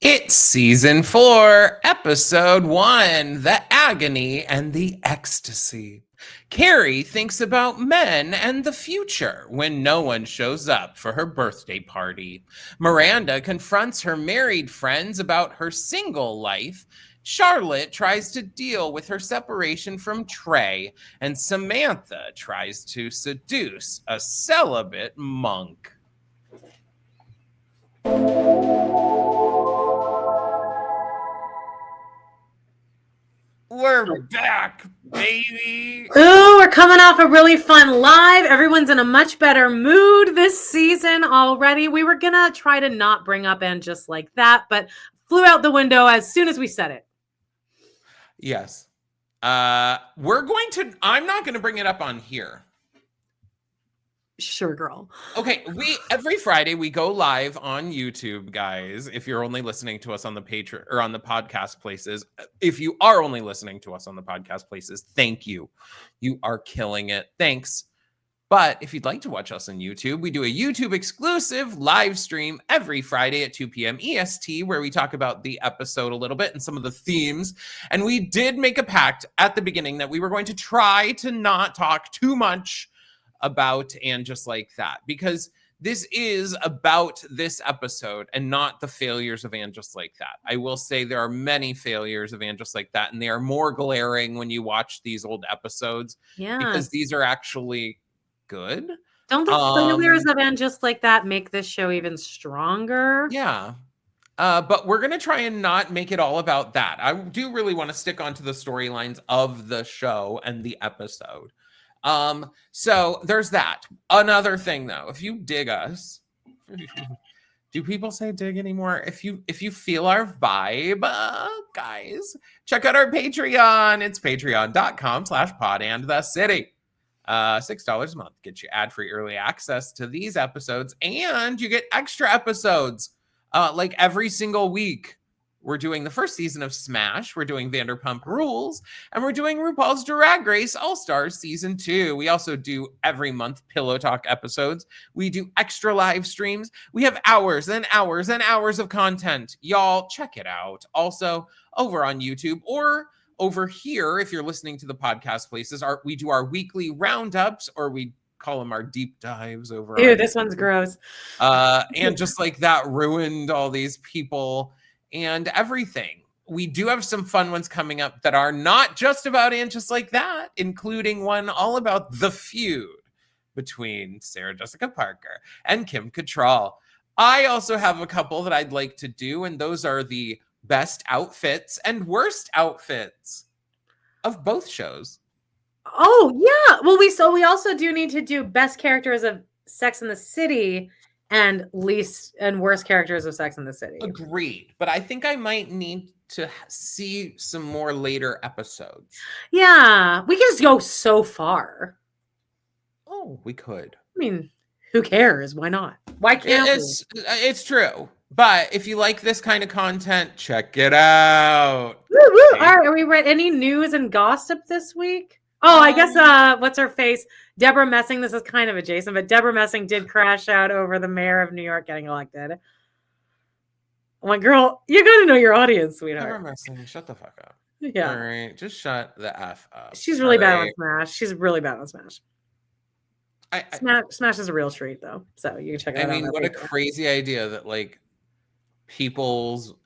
It's season 4, episode 1, The Agony and the Ecstasy. Carrie thinks about men and the future when no one shows up for her birthday party. Miranda confronts her married friends about her single life. Charlotte tries to deal with her separation from Trey, and Samantha tries to seduce a celibate monk. We're back, baby. Ooh, we're coming off a really fun live. Everyone's in a much better mood this season already. We were going to try to not bring up And Just Like That, but flew out the window as soon as we said it. Yes. I'm not going to bring it up on here. Sure, girl. Okay, every Friday we go live on YouTube, guys. If you're only listening to us on the Patreon or on the podcast places, if you are only listening to us on the podcast places, thank you. You are killing it. Thanks. But if you'd like to watch us on YouTube, we do a YouTube exclusive live stream every Friday at 2 p.m. EST, where we talk about the episode a little bit and some of the themes. And we did make a pact at the beginning that we were going to try to not talk too much about And Just Like That, because this is about this episode and not the failures of And Just Like That. I will say there are many failures of And Just Like That, and they are more glaring when you watch these old episodes. Yeah. Because these are actually good. Don't the failures of And Just Like That make this show even stronger? Yeah. But we're going to try and not make it all about that. I do really want to stick onto the storylines of the show and the episode. So there's that. Another thing though, if you dig us, do people say dig anymore? If you feel our vibe, guys, check out our Patreon. It's patreon.com/podandthecity. $6 a month gets you ad-free early access to these episodes, and you get extra episodes like every single week. We're doing the first season of Smash, we're doing Vanderpump Rules, and we're doing RuPaul's Drag Race All-Stars Season 2. We also do every month Pillow Talk episodes. We do extra live streams. We have hours and hours and hours of content. Y'all, check it out. Also, over on YouTube or over here, if you're listening to the podcast places, we do our weekly roundups, or we call them our deep dives over. Ew, this one's gross. And Just Like That ruined all these people and everything. We do have some fun ones coming up that are not just about And Just Like That, including one all about the feud between Sarah Jessica Parker and Kim Cattrall. I also have a couple that I'd like to do, and those are the best outfits and worst outfits of both shows. Oh, yeah. Well, we also do need to do best characters of Sex and the City and least and worst characters of Sex and the City. Agreed. But I think I might need to see some more later episodes. Yeah. We can just go so far. Oh, we could. I mean, who cares? Why not? Why can't it's true. But if you like this kind of content, check it out. Woo, woo. All right. Are we read any news and gossip this week? Oh, I guess what's her face? Deborah Messing. This is kind of adjacent, but Deborah Messing did crash out over the mayor of New York getting elected. I'm like, girl, you gotta know your audience, sweetheart. Deborah Messing, shut the fuck up. Yeah. All right, just shut the F up. She's really bad on Smash. She's really bad on Smash. Smash is a real treat, though. So you can check it out. I mean, what a crazy idea that like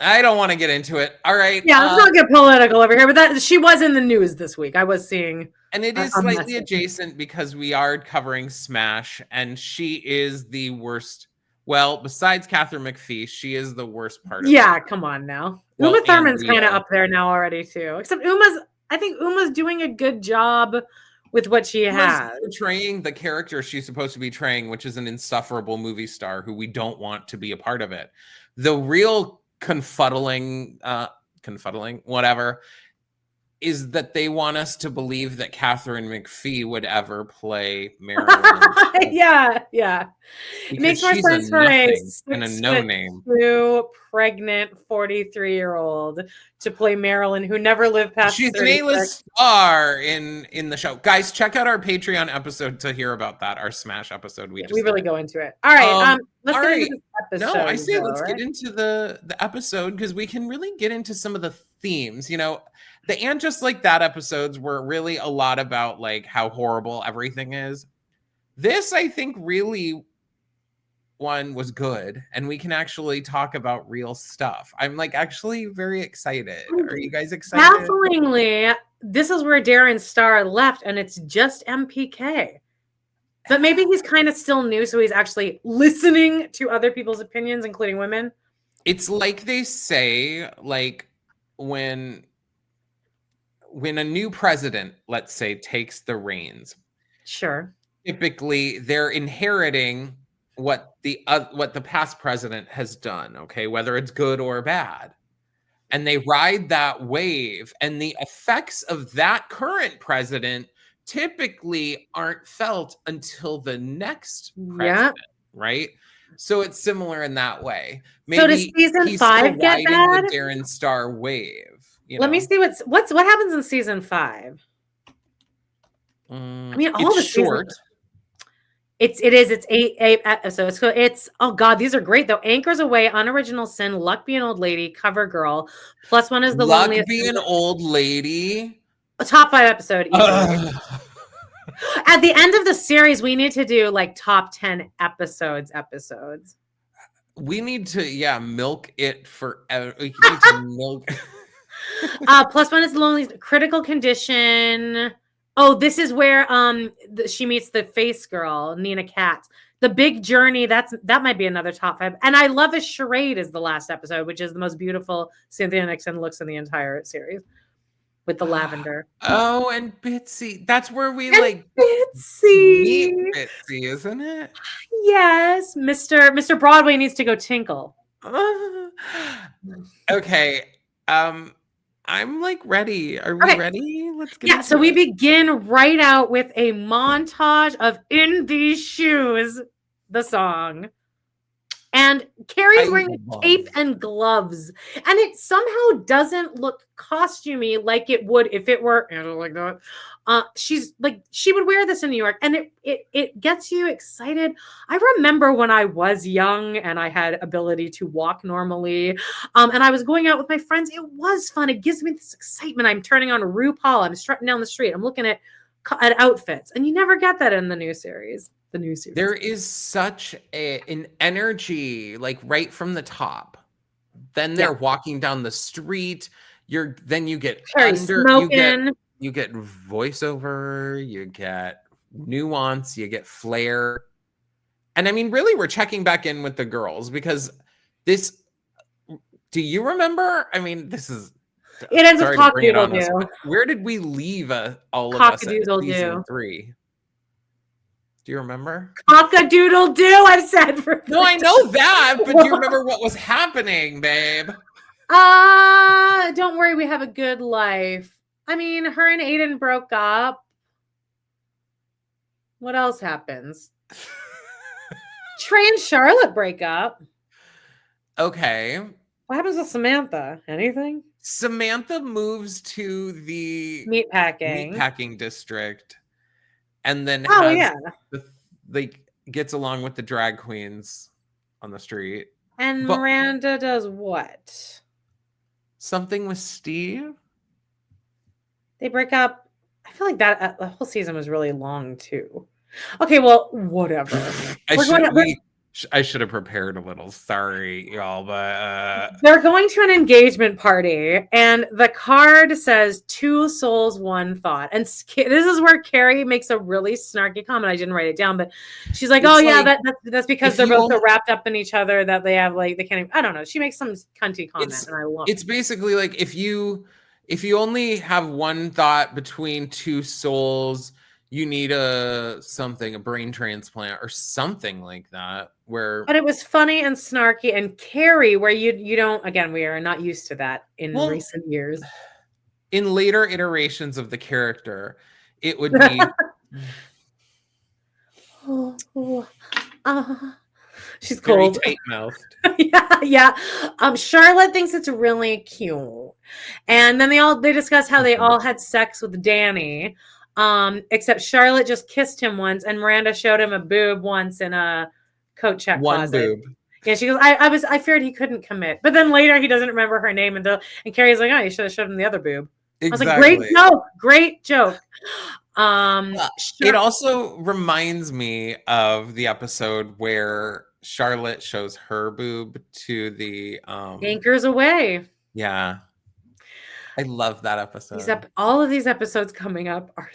I don't want to get into it. All right. Yeah, let's not get political over here, but she was in the news this week. I was seeing. And it is slightly adjacent because we are covering Smash, and she is the worst. Well, besides Catherine McPhee, she is the worst part of it. Yeah, come on now. Uma Thurman's kind of up there now already, too. Except I think Uma's doing a good job with what she has. Portraying the character she's supposed to be portraying, which is an insufferable movie star who we don't want to be a part of it. The real confuddling, whatever, is that they want us to believe that Catherine McPhee would ever play Marilyn. Yeah. It Because makes more she's a sense for a nothing and a 6'2" no-name. pregnant 43-year-old to play Marilyn, who never lived past She's an 36. A-list star in the show. Guys, check out our Patreon episode to hear about that. Our Smash episode we just really did. go into it. All right. Let's all get right. into this episode. No, I say let's right? get into the episode because we can really get into some of the themes. You know, the And Just Like That episodes were really a lot about like how horrible everything is. This, I think, really one was good, and we can actually talk about real stuff. I'm like actually very excited. Are you guys excited? Bafflingly, this is where Darren Star left, and it's just MPK. But maybe he's kind of still new, so he's actually listening to other people's opinions, including women. It's like they say, like when a new president, let's say, takes the reins. Sure. Typically, they're inheriting what the past president has done, okay, whether it's good or bad. And they ride that wave, and the effects of that current president typically aren't felt until the next president, right? So it's similar in that way. Maybe so does season he's 5 still get riding bad? the Darren Star wave. Let me see what happens in season 5. I mean, all it's the short. It's 8 episodes. So it's, oh God, these are great though. Anchors Away, Unoriginal Sin, Luck Be an Old Lady, Cover Girl. Plus one is The Luck Loneliest. Be an Old Lady. A top 5 episode easily. At the end of the series, we need to do like top 10 episodes. We need to, milk it forever. We need to milk. Plus one is The Loneliest, Critical Condition. Oh, this is where she meets the face girl, Nina Katz. The Big Journey, that might be another top 5. And I Love a Charade is the last episode, which is the most beautiful Cynthia Nixon looks in the entire series with the lavender. Oh, and Bitsy. That's where we Bitsy. Meet Bitsy, isn't it? Yes. Mr. Broadway needs to go tinkle. Okay. I'm like ready. Are we ready? Let's get into so we begin right out with a montage of In These Shoes, the song. And Carrie's wearing a cape and gloves. And it somehow doesn't look costumey like it would if it were like that. She's like, she would wear this in New York, and it gets you excited. I remember when I was young and I had ability to walk normally, and I was going out with my friends. It was fun. It gives me this excitement. I'm turning on RuPaul. I'm strutting down the street. I'm looking at outfits, and you never get that in the new series. There is such an energy, like right from the top. Then they're walking down the street. Then you get smoking. You get voiceover, you get nuance, you get flair. And I mean, really, we're checking back in with the girls because this. Do you remember? I mean, this is. It ends with cock-a-doodle-doo. Where did we leave all of us at season 3? Do you remember? Cock-a-doodle-doo, I've said for No, I know that, but do you remember what was happening, babe? Don't worry, we have a good life. I mean, her and Aiden broke up. What else happens? Trey and Charlotte break up. Okay. What happens with Samantha? Anything? Samantha moves to the meatpacking district. And then gets along with the drag queens on the street. And Miranda does what? Something with Steve? They break up. I feel like that the whole season was really long too. Okay, well, whatever. I should have prepared a little. Sorry, y'all, but they're going to an engagement party, and the card says 2 souls, 1 thought. And this is where Carrie makes a really snarky comment. I didn't write it down, but she's like, "Oh yeah, that's because they're both so wrapped up in each other that they have they can't even." I don't know. She makes some cunty comment, and I love it. It's basically like if you only have 1 thought between 2 souls, you need a brain transplant or something like that. But it was funny and snarky, and Carrie, where you don't. Again, we are not used to that in recent years. in later iterations of the character, it would be She's very cold. tight-mouthed. Yeah. Charlotte thinks it's really cute. And then they discuss how they all had sex with Danny. Except Charlotte just kissed him once, and Miranda showed him a boob once in a coat check One closet. boob. Yeah, she goes, I feared he couldn't commit. But then later he doesn't remember her name, and Carrie's like, oh, you should have showed him the other boob. Exactly. I was like, great joke. It also reminds me of the episode where Charlotte shows her boob to the Anchors Away. Yeah. I love that episode. All of these episodes coming up are.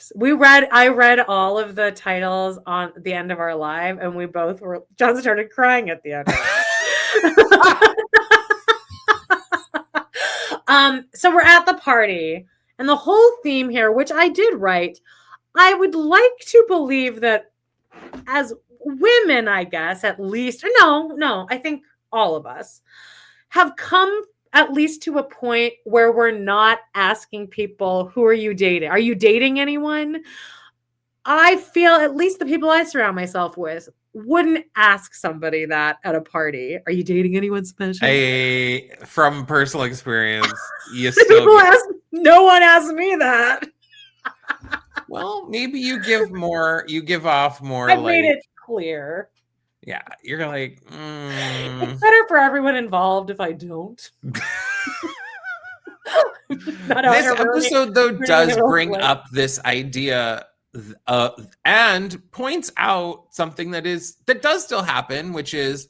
I read all of the titles on the end of our live, and we both were. John started crying at the end. So we're at the party, and the whole theme here, which I did write, I would like to believe that as women, I guess, at least, no, I think all of us have come at least to a point where we're not asking people, who are you dating? Are you dating anyone? I feel at least the people I surround myself with wouldn't ask somebody that at a party. Are you dating anyone special? From personal experience, you still no one asked me that. Well, maybe you give off more. I've made it clear. Yeah, you're like, It's better for everyone involved if I don't. This episode, though, does bring up this idea and points out something that does still happen, which is,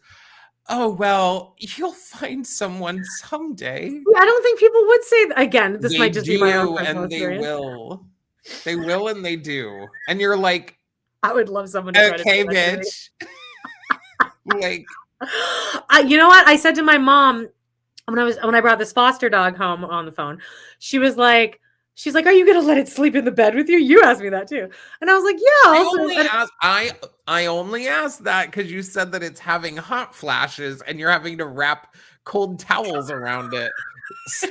oh, well, you'll find someone someday. Yeah, I don't think people would say that. Again, this might just be my own personal experience. They will and they do. And you're like, I would love someone to okay, bitch. Like, you know what? I said to my mom when I brought this foster dog home on the phone, she's like, are you gonna let it sleep in the bed with you? You asked me that too. And I was like, yeah. I only asked that because you said that it's having hot flashes and you're having to wrap cold towels around it.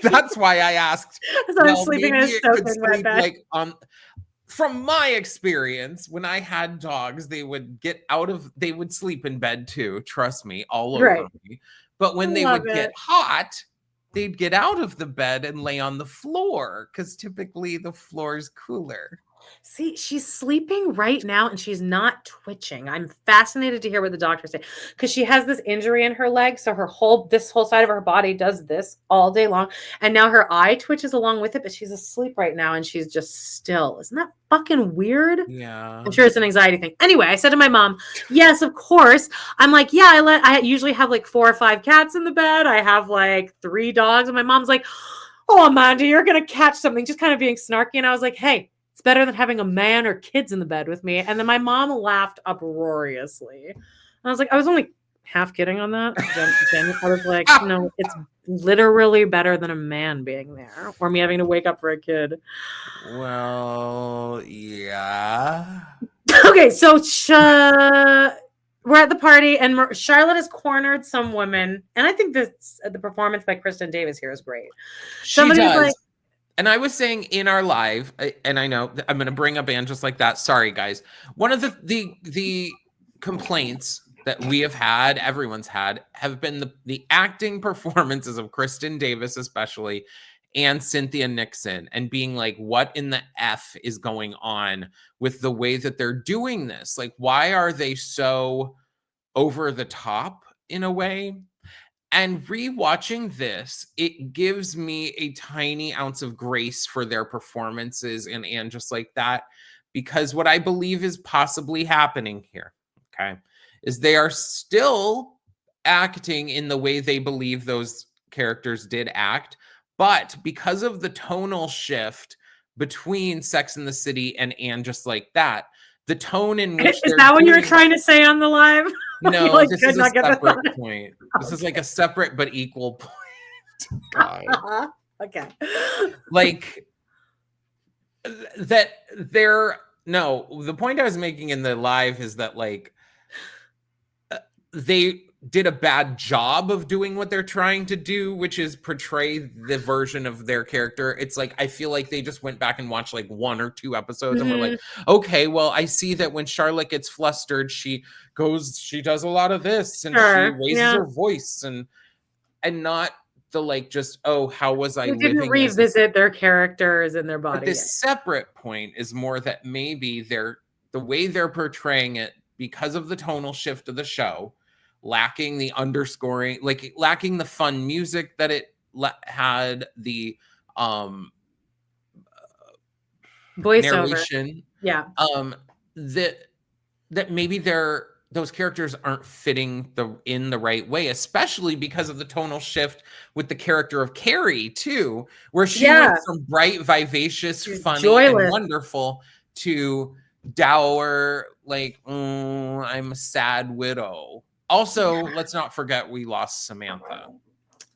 That's why I asked. I'm sleeping in a soaking wet bed. Like, from my experience, when I had dogs, they would sleep in bed too. Trust me, all over me. But when they would get hot, they'd get out of the bed and lay on the floor because typically the floor is cooler. See, she's sleeping right now and she's not twitching. I'm fascinated to hear what the doctors say because she has this injury in her leg. So this whole side of her body does this all day long. And now her eye twitches along with it, but she's asleep right now and she's just still. Isn't that fucking weird? Yeah. I'm sure it's an anxiety thing. Anyway, I said to my mom, yes, of course. I'm like, yeah, I usually have like 4 or 5 cats in the bed. I have like 3 dogs. And my mom's like, oh, Amanda, you're going to catch something. Just kind of being snarky. And I was like, hey, it's better than having a man or kids in the bed with me. And then my mom laughed uproariously. And I was like, I was only half kidding on that. I was like, no, it's literally better than a man being there or me having to wake up for a kid. Well, yeah. Okay, so we're at the party and Charlotte has cornered some women. And I think the performance by Kristen Davis here is great. Somebody does. And I was saying in our live, and I know I'm going to bring up Anne just like that. Sorry, guys. One of the complaints that we have had, everyone's had, have been the acting performances of Kristen Davis, especially, and Cynthia Nixon, and being like, what in the F is going on with the way that they're doing this? Like, why are they so over the top in a way? And rewatching this, it gives me a tiny ounce of grace for their performances and just like that, because what I believe is possibly happening here, okay, is they are still acting in the way they believe those characters did act, but because of the tonal shift between Sex and the City and Just Like That, the tone in which is that what you were trying to say on the live? No, like, this is a separate point. This is like a separate but equal point. God. Okay. Like that the point I was making in the live is that like they did a bad job of doing what they're trying to do, which is portray the version of their character. It's like, I feel like they just went back and watched like 1 or 2 episodes and were like, okay, well, I see that when Charlotte gets flustered, she does a lot of this and she raises her voice and not the like, just, oh, how was I They didn't living revisit their characters and their body. But this separate point is more that maybe the way they're portraying it, because of the tonal shift of the show, lacking the underscoring, like lacking the fun music that it had, the voiceover narration, that maybe those characters aren't fitting in the right way, especially because of the tonal shift with the character of Carrie too, where she went from bright, vivacious, funny, joyless, and wonderful to dour, like, I'm a sad widow. Also, let's not forget we lost Samantha.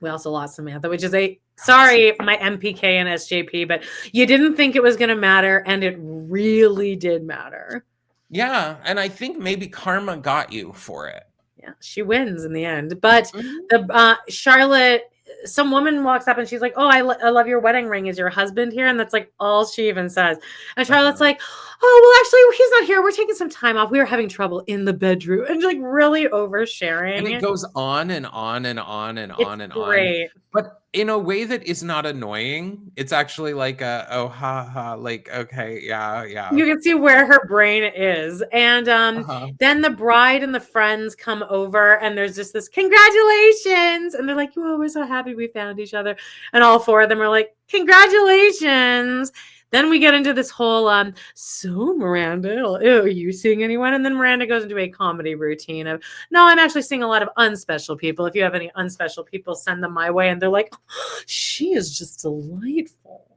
We also lost Samantha, which is sorry, my MPK and SJP, but you didn't think it was going to matter, and it really did matter. Yeah, and I think maybe karma got you for it. Yeah, she wins in the end. But the Charlotte, some woman walks up and she's like, oh, I love your wedding ring. Is your husband here? And that's like all she even says. And Charlotte's like, oh, well, actually, he's not here. We're taking some time off. We were having trouble in the bedroom. And like really oversharing. And it goes on and on and on and on and great. on. But in a way that is not annoying. It's actually like oh, ha, ha, like, okay, yeah. You can see where her brain is. And then the bride and the friends come over and there's just this congratulations. And they're like, oh, we're so happy we found each other. And all 4 of them are like, congratulations. Then we get into this whole, so Miranda, are you seeing anyone? And then Miranda goes into a comedy routine of, no, I'm actually seeing a lot of unspecial people. If you have any unspecial people, send them my way. And they're like, oh, she is just delightful.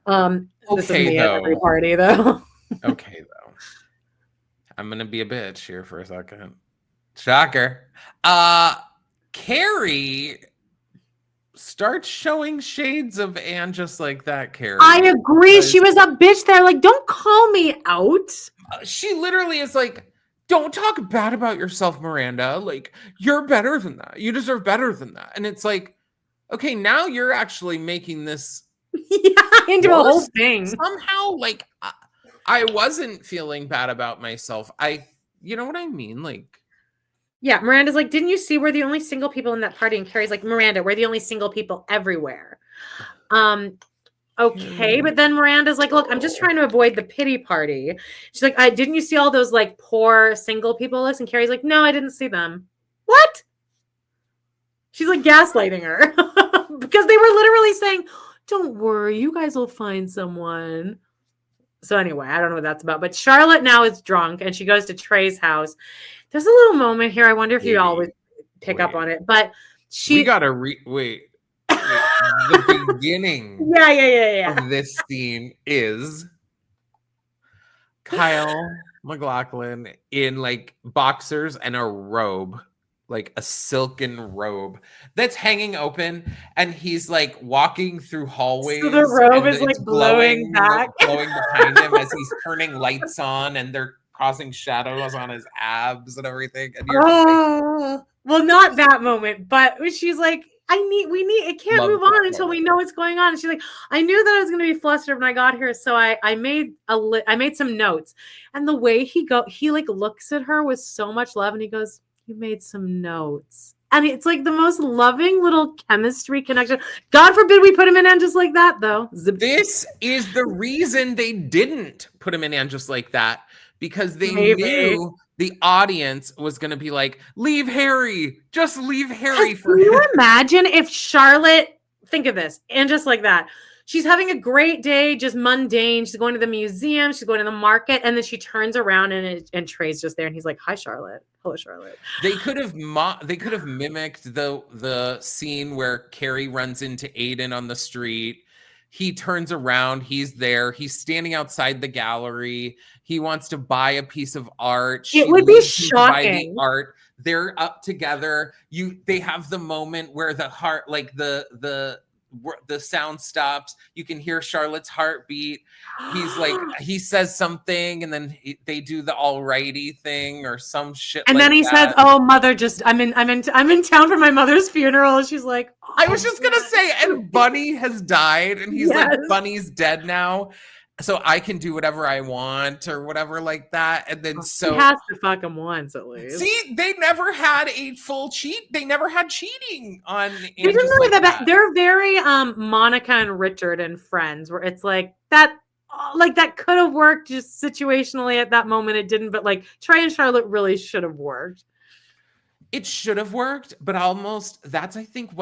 This is me at every party, though. Okay, though. I'm going to be a bitch here for a second. Shocker. Carrie starts showing shades of Anne just like that, Carrie. I agree. She was a bitch there. Like, don't call me out. She literally is like, don't talk bad about yourself, Miranda. Like, you're better than that. You deserve better than that. And it's like, okay, now you're actually making this into a whole thing. Somehow, like, I wasn't feeling bad about myself. You know what I mean? Like, yeah, Miranda's like, didn't you see we're the only single people in that party? And Carrie's like, Miranda, we're the only single people everywhere. Okay, but then Miranda's like, look, I'm just trying to avoid the pity party. She's like, didn't you see all those like poor single people list? And Carrie's like, no, I didn't see them. What? She's like gaslighting her because they were literally saying, don't worry, you guys will find someone. So anyway, I don't know what that's about. But Charlotte now is drunk and she goes to Trey's house. There's a little moment here. I wonder if you always pick up on it. But we gotta wait. The beginning of this scene is Kyle MacLachlan in like boxers and a robe, like a silken robe that's hanging open, and he's like walking through hallways. So the robe is like blowing back, blowing behind him as he's turning lights on, and they're causing shadows on his abs and everything. And you're well, not that moment, but she's like, it can't move on until we know what's going on. And she's like, I knew that I was going to be flustered when I got here, so I made some notes. And the way he like looks at her with so much love, and he goes, you made some notes. And it's like the most loving little chemistry connection. God forbid we put him in And Just Like That, though. This is the reason they didn't put him in And Just Like That, because they knew the audience was going to be like, leave Harry. Just leave Harry for him. Can you imagine if Charlotte, think of this, And Just Like That. She's having a great day, just mundane. She's going to the museum. She's going to the market. And then she turns around and Trey's just there. And he's like, hi, Charlotte. Hello, Charlotte. They could have mimicked the scene where Carrie runs into Aiden on the street. He turns around. He's there. He's standing outside the gallery. He wants to buy a piece of art. It would be shocking. The art. They're up together. They have the moment where the heart, like the the sound stops. You can hear Charlotte's heartbeat. He's like, he says something, and then they do the alrighty thing or some shit. And like then he that. says, "Oh, mother, just I'm in town for my mother's funeral." And she's like, oh, I was just gonna say, and Bunny has died, and he's like, Bunny's dead now, so I can do whatever I want or whatever like that. And then he has to fuck him once at least. See, they never had a full cheat. They never had cheating on. They didn't really that. They're very Monica and Richard and Friends, where it's like that could have worked just situationally at that moment. It didn't, but like Trey and Charlotte really should have worked. It should have worked, but almost that's I think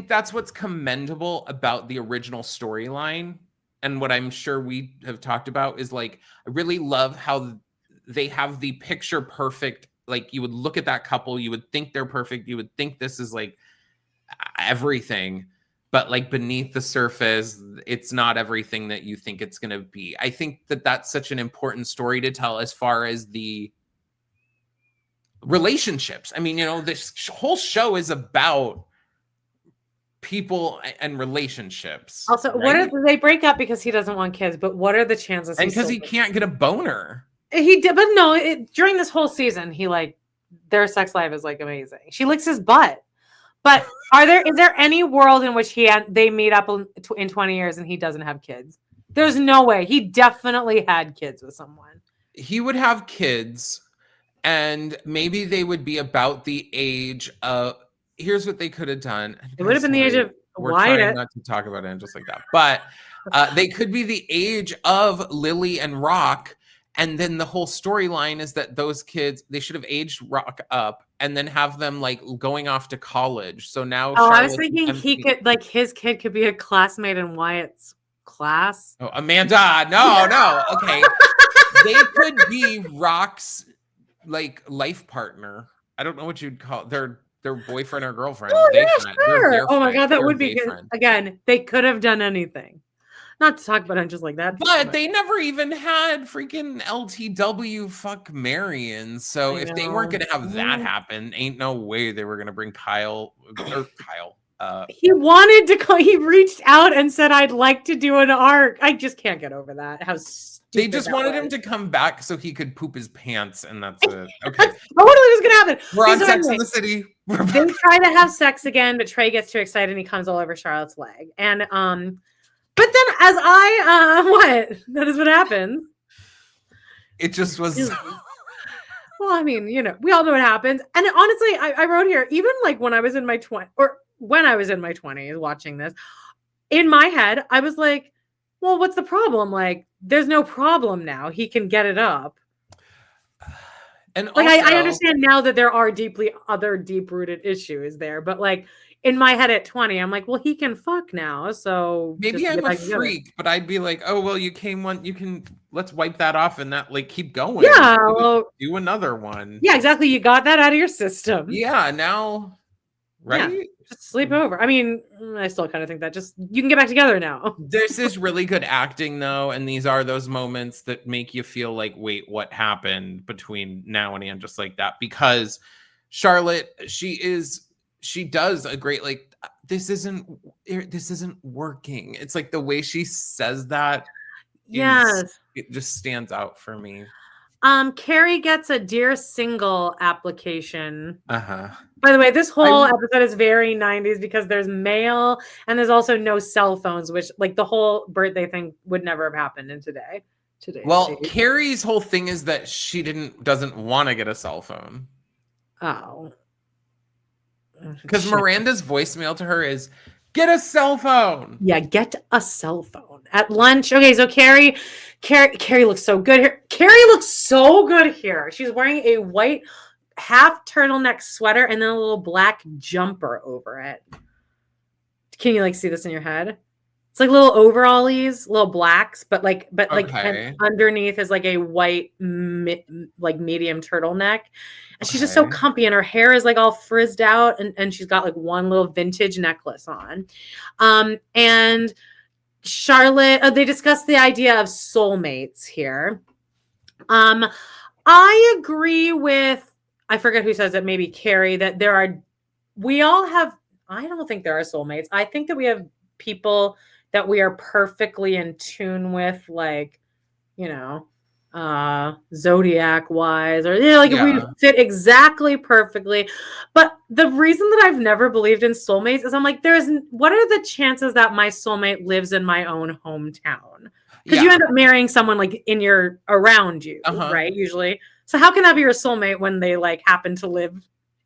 that's what's commendable about the original storyline. And what I'm sure we have talked about is like, I really love how they have the picture perfect. Like you would look at that couple, you would think they're perfect. You would think this is like everything, but like beneath the surface, it's not everything that you think it's going to be. I think that that's such an important story to tell as far as the relationships. I mean, this whole show is about people and relationships. Also, right? They break up because he doesn't want kids, but what are the chances? And because he can't get a boner. He did, but no. During this whole season, their sex life is like amazing. She licks his butt. But is there any world in which they meet up in 20 years and he doesn't have kids? There's no way. He definitely had kids with someone. He would have kids, and maybe they would be about the age of. Here's what they could have done. It would have been the age of Wyatt. Trying not to talk about it just like that, but they could be the age of Lily and Rock, and then the whole storyline is that those kids, they should have aged Rock up and then have them like going off to college. So now, I was thinking he could his kid could be a classmate in Wyatt's class. Oh, Amanda, no, okay, they could be Rock's like life partner. I don't know what you'd call their boyfriend or girlfriend. Oh, yeah, sure. Oh my God, that would be good. Again, they could have done anything. Not to talk about it just like that. But they never even had freaking LTW fuck Marion. So if they weren't going to have that happen, ain't no way they were going to bring Kyle. He wanted to call. He reached out and said, "I'd like to do an arc." I just can't get over that. How they just wanted him to come back so he could poop his pants, and that's it. Okay. That's totally what's gonna happen. We're on Sex in the City. They try to have sex again, but Trey gets too excited and he comes all over Charlotte's leg. And but then as that is what happens. It just was. Well, I mean, we all know what happens. And honestly, I wrote here, even like when I was in my 20s watching this, in my head, I was like, well, what's the problem? Like, there's no problem now. He can get it up. And like, also, I understand now that there are other deep-rooted issues there, but like in my head at 20, I'm like, well, he can fuck now. So maybe I'm a freak, but I'd be like, oh, well, let's wipe that off and that like keep going. Yeah. Do another one. Yeah, exactly. You got that out of your system. Yeah. Now, right? Yeah, just sleep over. I mean, I still kind of think that you can get back together now. This is really good acting though. And these are those moments that make you feel like, wait, what happened between now and just like that? Because Charlotte, she does a great, like, this isn't working. It's like the way she says that. Yes. It just stands out for me. Carrie gets a Dear Single application. Uh-huh. By the way, this whole episode is very 90s because there's mail and there's also no cell phones, which like the whole birthday thing would never have happened in today. Well, Carrie's whole thing is that she doesn't want to get a cell phone. Oh. Because Miranda's voicemail to her is, get a cell phone. Yeah, get a cell phone at lunch. Okay, so Carrie looks so good here. Carrie looks so good here. She's wearing a white half turtleneck sweater and then a little black jumper over it. Can you like see this in your head? It's like little overallies, little blacks, but and underneath is like a white like medium turtleneck. And she's just so comfy, and her hair is like all frizzed out, and she's got like one little vintage necklace on. And Charlotte, they discuss the idea of soulmates here. I agree with, I forget who says it, maybe Carrie, that we all have I don't think there are soulmates. I think that we have people that we are perfectly in tune with, like, you know, zodiac wise, or like if we Yeah. fit exactly perfectly. But the reason that I've never believed in soulmates is I'm like, what are the chances that my soulmate lives in my own hometown? Because you Yeah. end up marrying someone like around you, Uh-huh. right? Usually. So how can that be your soulmate when they like happen to live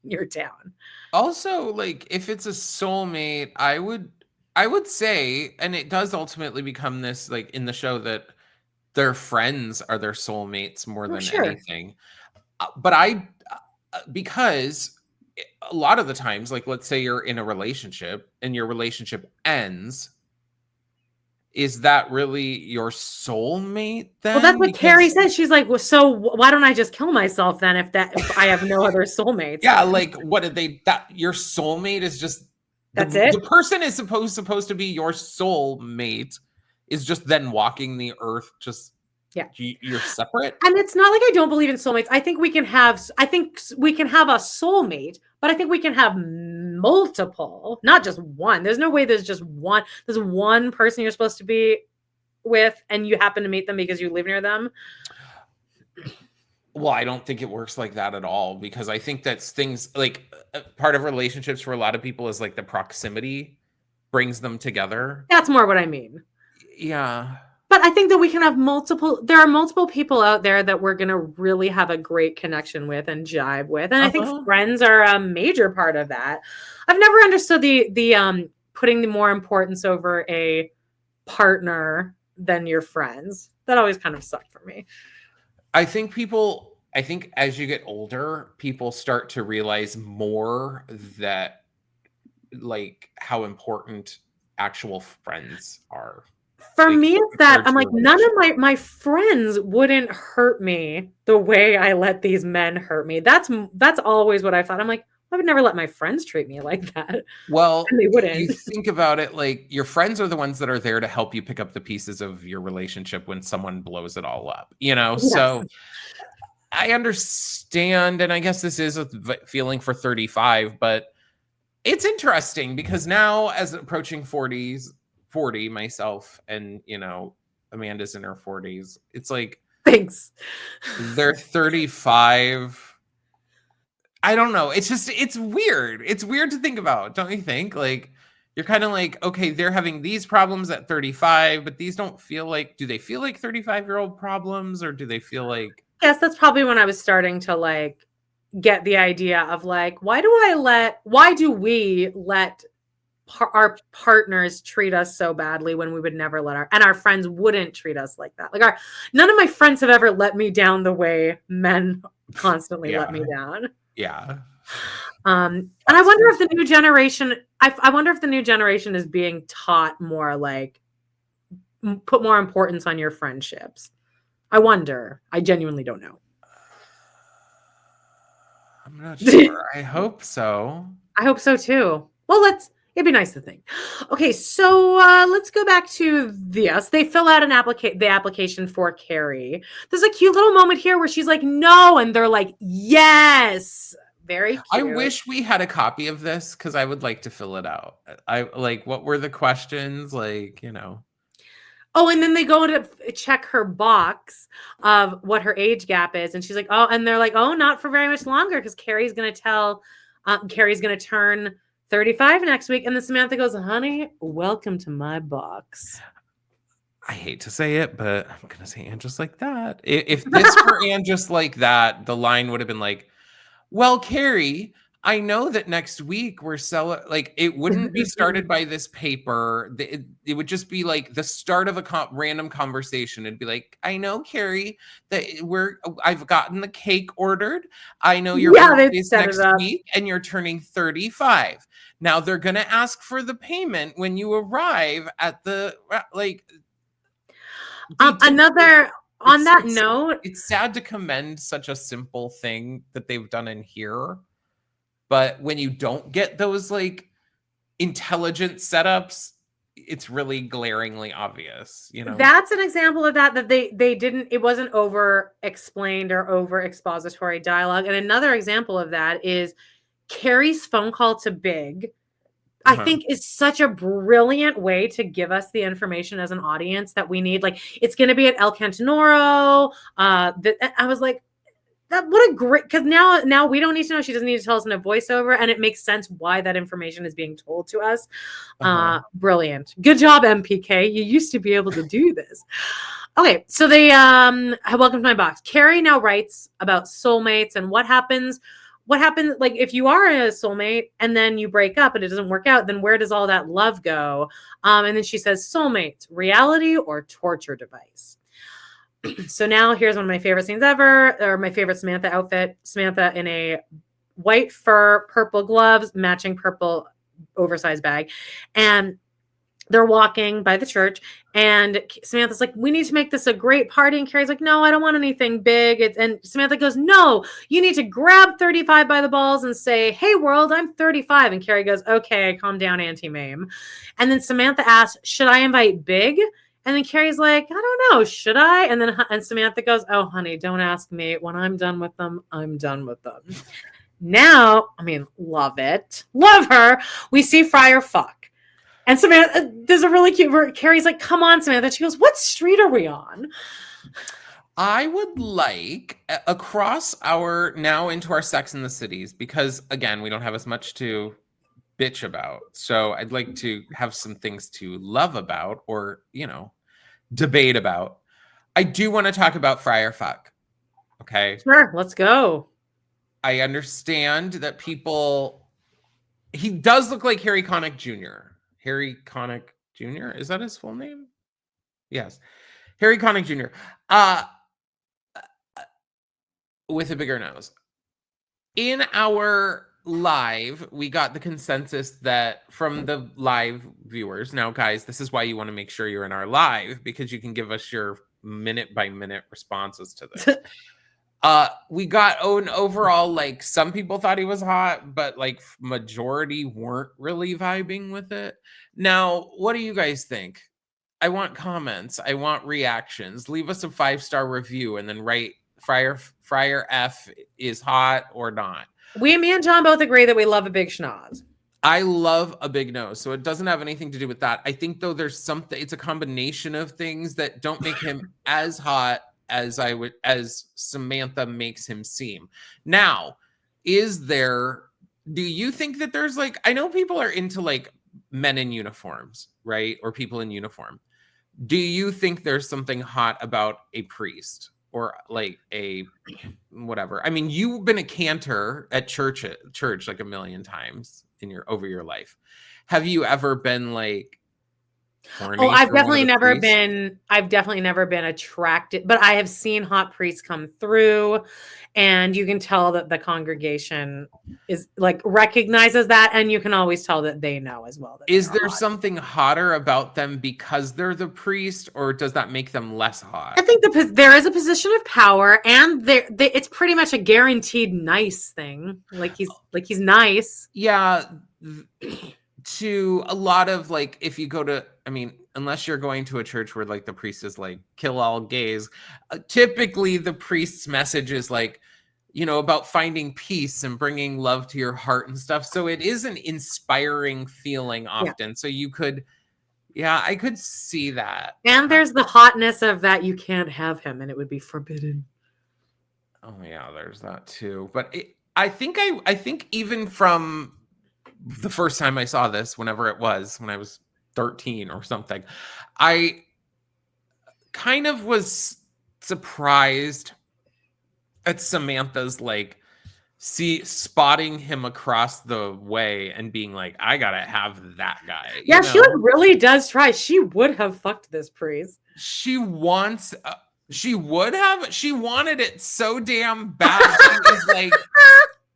in your town? Also, like if it's a soulmate, I would say, and it does ultimately become this like in the show that their friends are their soulmates more Oh, than sure. anything. But because a lot of the times, like let's say you're in a relationship and your relationship ends, is that really your soulmate Well, that's then? what Carrie Because said. She's like, well, so why don't I just kill myself then if I have no other soulmates yeah, then? like what did they that your soulmate is just That's the it. person is supposed to be your soulmate is just then walking the earth just Yeah. you're separate. And it's not like I don't believe in soulmates. I think we can have a soulmate, but I think we can have multiple, not just one. There's no way there's just one. There's one person you're supposed to be with and you happen to meet them because you live near them. Well, I don't think it works like that at all because I think that's things like part of relationships for a lot of people is like the proximity brings them together. That's more what I mean. Yeah. But I think that we can have there are multiple people out there that we're going to really have a great connection with and jive with. And I think Uh-huh. friends are a major part of that. I've never understood the putting the more importance over a partner than your friends. That always kind of sucked for me. I think as you get older, people start to realize more that like how important actual friends are. For Like me, it's that compared I'm to like, a none of relationship. my friends wouldn't hurt me the way I let these men hurt me. That's always what I thought. I'm like, I would never let my friends treat me like that. And Well, they you wouldn't. think about it like your friends are the ones that are there to help you pick up the pieces of your relationship when someone blows it all up, you know? Yes. So I understand, and I guess this is a feeling for 35, but it's interesting because now, as approaching 40 myself, and Amanda's in her 40s, it's like Thanks. they're 35. I don't know. It's weird. It's weird to think about, don't you think? Like, you're kind of like, okay, they're having these problems at 35, but these don't feel like, do they feel like 35-year-old problems or do they feel like, Yes, that's probably when I was starting to like get the idea of like, why do we let our partners treat us so badly when we would never and our friends wouldn't treat us like that. Like none of my friends have ever let me down the way men constantly let me yeah, down. yeah. And I That's wonder fair if the too. new generation, I wonder if the new generation is being taught more like put more importance on your friendships. I wonder. I genuinely don't know. I'm not sure. I hope so. I hope so too. Well, it'd be nice to think. Okay, so let's go back to this. They fill out the application for Carrie. There's a cute little moment here where she's like, no, and they're like, yes. Very I cute. wish we had a copy of this because I would like to fill it out. I like what were the questions? Like. Oh, and then they go to check her box of what her age gap is, and she's like, "Oh," and they're like, "Oh, not for very much longer," because Carrie's gonna turn 35 next week, and then Samantha goes, "Honey, welcome to my box." I hate to say it, but I'm gonna say and just like that. If this were and just like that, the line would have been like, well, Carrie, I know that next week we're selling, like, it wouldn't be started by this paper. It would just be like the start of a random conversation. It'd be like, I know, Carrie, that I've gotten the cake ordered. I know your Yeah, they birthday's set it next up. week and you're turning 35. Now they're going to ask for the payment when you arrive at the, like, they did. Another on It's that it's note, it's sad to commend such a simple thing that they've done in here, but when you don't get those like intelligent setups, it's really glaringly obvious. that's an example of that they didn't. It wasn't over explained or over expository dialogue. And another example of that is Carrie's phone call to Big I think is such a brilliant way to give us the information as an audience that we need. Like, it's going to be at El Cantonoro. I was like, what a great, because now we don't need to know. She doesn't need to tell us in a voiceover, and it makes sense why that information is being told to us. Brilliant. Good job, MPK. You used to be able to do this. Okay, so they welcome to my box. Carrie now writes about soulmates and what happens, like if you are a soulmate and then you break up and it doesn't work out, then where does all that love go? And then she says, soulmates, reality or torture device. So now here's one of my favorite scenes ever, or my favorite Samantha outfit. Samantha in a white fur, purple gloves, matching purple oversized bag. And they're walking by the church, and Samantha's like, we need to make this a great party. And Carrie's like, no, I don't want anything big. And Samantha goes, no, you need to grab 35 by the balls and say, hey, world, I'm 35. And Carrie goes, okay, calm down, Auntie Mame. And then Samantha asks, should I invite Big? And then Carrie's like, I don't know, should I? And Samantha goes, oh, honey, don't ask me. When I'm done with them, I'm done with them. Now, I mean, love it. Love her. We see Friar fuck. And Samantha, there's a really cute where Carrie's like, come on, Samantha. She goes, what street are we on? I would like across into our Sex in the Cities, because again, we don't have as much to bitch about. So I'd like to have some things to love about or, debate about. I do want to talk about Friar fuck. Okay. Sure. Let's go. I understand that he does look like Harry Connick Jr. Harry Connick Jr. Is that his full name? Yes. Harry Connick Jr. With a bigger nose. In our live, we got the consensus that from the live viewers. Now, guys, this is why you want to make sure you're in our live, because you can give us your minute by minute responses to this. We got an overall, like, some people thought he was hot, but like majority weren't really vibing with it. Now, what do you guys think? I want comments. I want reactions. Leave us a 5-star review and then write Friar F is hot or not. Me and John both agree that we love a big schnoz. I love a big nose, so it doesn't have anything to do with that. I think, though, there's something, it's a combination of things that don't make him as hot as Samantha makes him seem. Now, do you think that there's, like, I know people are into, like, men in uniforms, right? Or people in uniform. Do you think there's something hot about a priest or like a whatever? I mean, you've been a cantor at church like a million times over your life. Have you ever been like horny? I've definitely never been attracted, but I have seen hot priests come through, and you can tell that the congregation is like recognizes that, and you can always tell that they know as well. Is there something hotter about them because they're the priest, or does that make them less hot? I think there is a position of power, and it's pretty much a guaranteed nice thing. Like he's nice. Yeah. To a lot of, like, if you go to, I mean, unless you're going to a church where like the priest is like kill all gays, typically the priest's message is like, about finding peace and bringing love to your heart and stuff. So it is an inspiring feeling often. Yeah. So you could, I could see that. And there's the hotness of that you can't have him and it would be forbidden. Oh yeah, there's that too. But I think even from the first time I saw this, whenever it was, when I was 13 or something, I kind of was surprised at Samantha's like spotting him across the way and being like, I gotta have that guy. Yeah, she really does try. She would have fucked this priest. She wanted it so damn bad. She was like,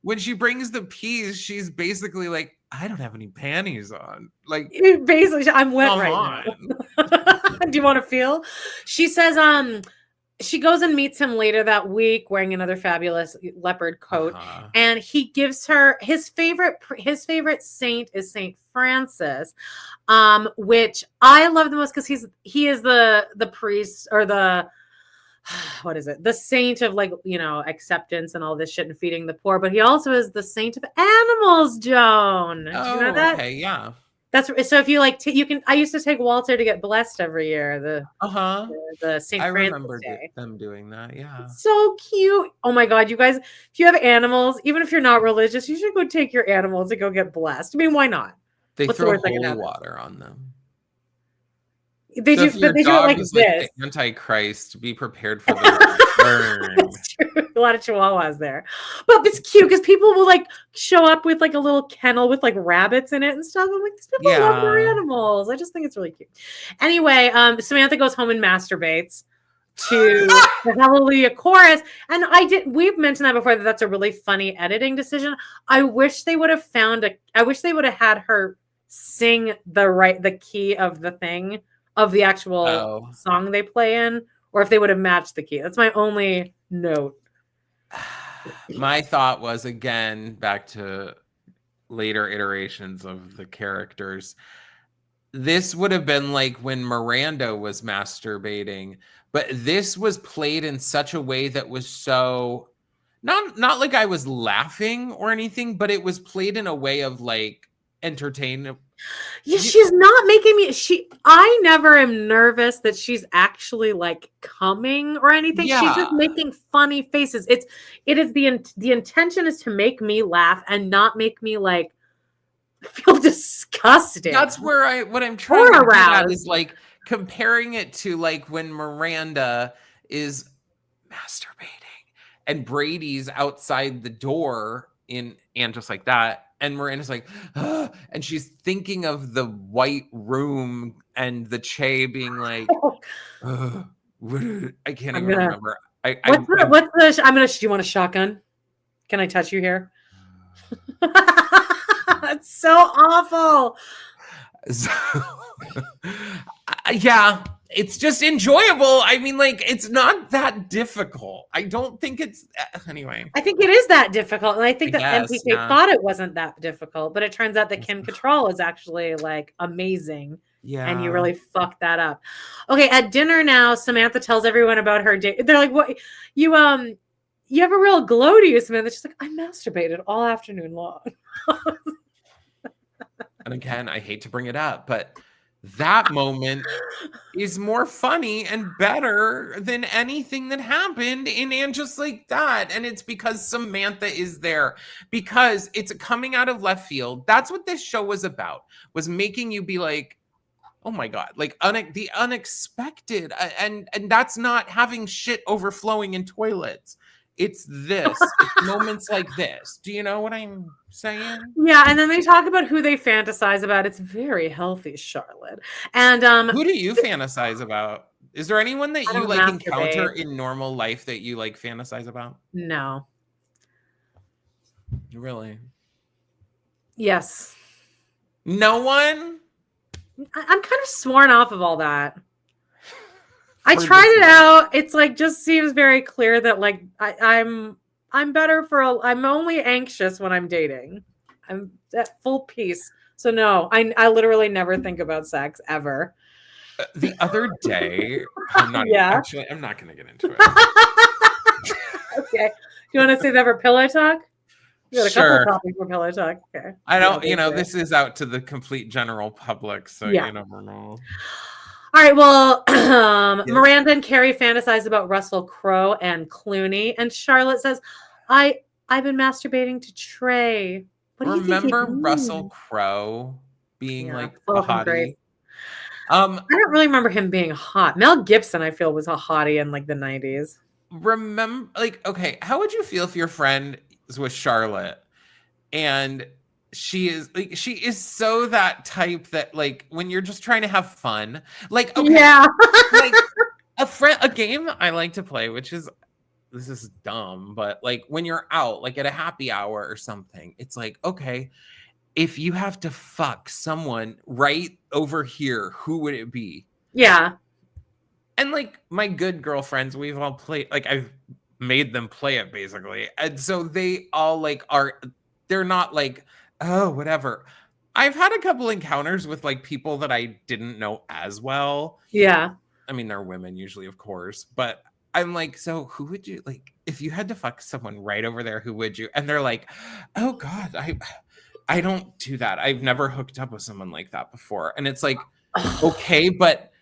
when she brings the peas, she's basically like, I don't have any panties on. Like, basically, I'm wet right now. Do you want to feel? She says, she goes and meets him later that week wearing another fabulous leopard coat. And he gives her his favorite saint is Saint Francis, which I love the most because he is the priest or the what is it? The saint of like, acceptance and all this shit and feeding the poor, but he also is the saint of animals, Joan. Did you know Oh, that? okay, yeah. That's so if you like, you can. I used to take Walter to get blessed every year. Uh-huh. The St. I Francis remember Day. them doing that, yeah. It's so cute. Oh my God, you guys, if you have animals, even if you're not religious, you should go take your animals and go get blessed. I mean, why not? They What's the throw worst that can holy happen? water on them. They So do, if but your they do it dog like is like this. the Antichrist, be prepared for them to burn. It's true. A lot of chihuahuas there, but it's cute because people will like show up with like a little kennel with like rabbits in it and stuff. I'm like, these people love their Yeah. animals. I just think it's really cute. Anyway, Samantha goes home and masturbates to the Hallelujah chorus, and we've mentioned that before, that's a really funny editing decision. I wish they would have had her sing the key of the thing of the actual Oh. song they play in, or if they would have matched the key. That's my only note. My thought was, again, back to later iterations of the characters. This would have been like when Miranda was masturbating, but this was played in such a way that was so not like I was laughing or anything, but it was played in a way of like entertain. Yeah, she's not making me. I never am nervous that she's actually like coming or anything. She's just Yeah. making funny faces. It is the intention is to make me laugh and not make me like feel disgusted That's where what I'm or trying to get at aroused. is like comparing it to like when Miranda is masturbating and Brady's outside the door and just like that. And Miranda's like, "Ah," and she's thinking of the white room and the Che being like, "Ugh, I can't I'm even gonna. remember. What's the? I'm gonna. Do you want a shotgun? Can I touch you here? It's so awful. So, yeah, it's just enjoyable. I mean, like, it's not that difficult. I don't think it's anyway. I think it is that difficult, and I I think that guess, MPK yeah, thought it wasn't that difficult, but it turns out that Kim Cattrall is actually like amazing, and you yeah. really fucked that up. Okay, at dinner now, Samantha tells everyone about her day. They're like, "What you have a real glow to you, Samantha." She's like, "I masturbated all afternoon long." And again, I hate to bring it up, but that moment is more funny and better than anything that happened in And Just Like That. And it's because Samantha is there, because it's coming out of left field. That's what this show was about, was making you be like, oh my God, like the unexpected. And that's not having shit overflowing in toilets. It's this. It's moments like this. Do you know what I'm saying? Yeah, and then they talk about who they fantasize about. It's very healthy, Charlotte. And Who do you fantasize about? Is there anyone that I you don't like encounter masturbate. in normal life that you like fantasize about? No. Really? Yes. No one? I'm kind of sworn off of all that. I For tried this it out. It's like just seems very clear that like I'm better I'm only anxious when I'm dating. I'm at full peace. So no, I literally never think about sex ever. The other day, Yeah. I'm not going to get into it. Okay. You want to say that for pillow talk? You got a couple Sure. topics for pillow talk. Okay. I Yeah, don't, this is out to the complete general public, so yeah. you never know. All right. Well, Yes. Miranda and Carrie fantasize about Russell Crowe and Clooney, and Charlotte says, I've been masturbating to Trey." What do you think it Remember Russell means? Crowe being Yeah, like a fucking great. hottie? Um, I don't really remember him being hot. Mel Gibson, I feel, was a hottie in like the 90s. remember, like, okay, how would you feel if your friend is with Charlotte and she is so that type that like when you're just trying to have fun, like, okay, Yeah. like a game I like to play, which is, this is dumb, but like when you're out like at a happy hour or something, it's like, okay, if you have to fuck someone right over here, who would it be? Yeah. And like my good girlfriends, we've all played, like I've made them play it basically. And so they all like they're not like, oh, whatever. I've had a couple encounters with like people that I didn't know as well. Yeah. I mean, they're women usually, of course, but I'm like, so who would you like if you had to fuck someone right over there, who would you? And they're like, oh God, I don't do that. I've never hooked up with someone like that before. And it's like, okay, but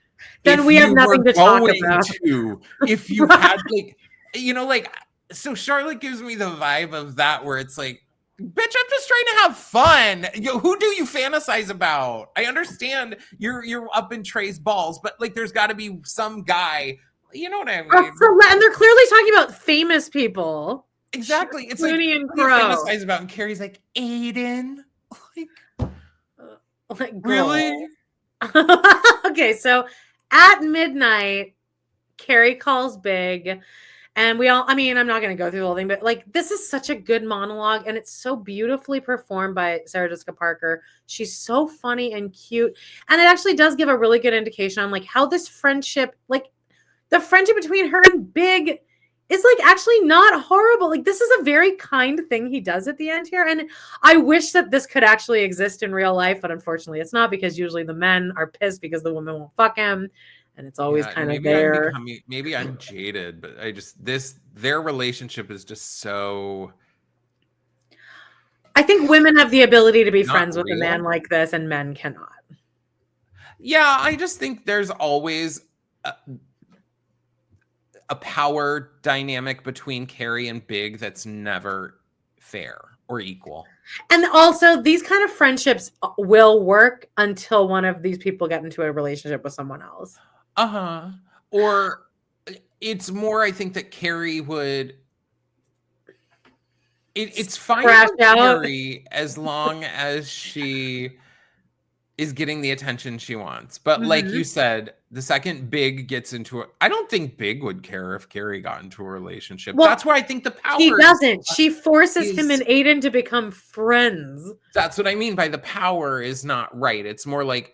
Then if we have you were nothing to talk going about. to, if you had like, like, so Charlotte gives me the vibe of that where it's like, bitch, I'm just trying to have fun. Who do you fantasize about? I understand you're up in Trey's balls, but like there's got to be some guy. You know what I mean? And they're clearly talking about famous people. Exactly. It's Clooney like, and what do you Crow. fantasize about? And Carrie's like, Aiden. Like, really? Okay, so at midnight, Carrie calls Big. And we all, I mean, I'm not going to go through the whole thing, but like, this is such a good monologue and it's so beautifully performed by Sarah Jessica Parker. She's so funny and cute. And it actually does give a really good indication on like how this friendship, like the friendship between her and Big is like actually not horrible. Like, this is a very kind thing he does at the end here. And I wish that this could actually exist in real life, but unfortunately it's not because usually the men are pissed because the woman won't fuck him. And it's always kind of there. Maybe I'm jaded, but their relationship is just so. I think women have the ability to be Not friends with a real. man like this, and men cannot. Yeah, I just think there's always a power dynamic between Carrie and Big that's never fair or equal. And also, these kind of friendships will work until one of these people get into a relationship with someone else. Or it's more, I think that Carrie would. It's fine for Carrie as long as she is getting the attention she wants. But like you said, the second Big gets into it, I don't think Big would care if Carrie got into a relationship. Well, that's why I think the power. He doesn't. She forces him and Aiden to become friends. That's what I mean by the power is not right. It's more like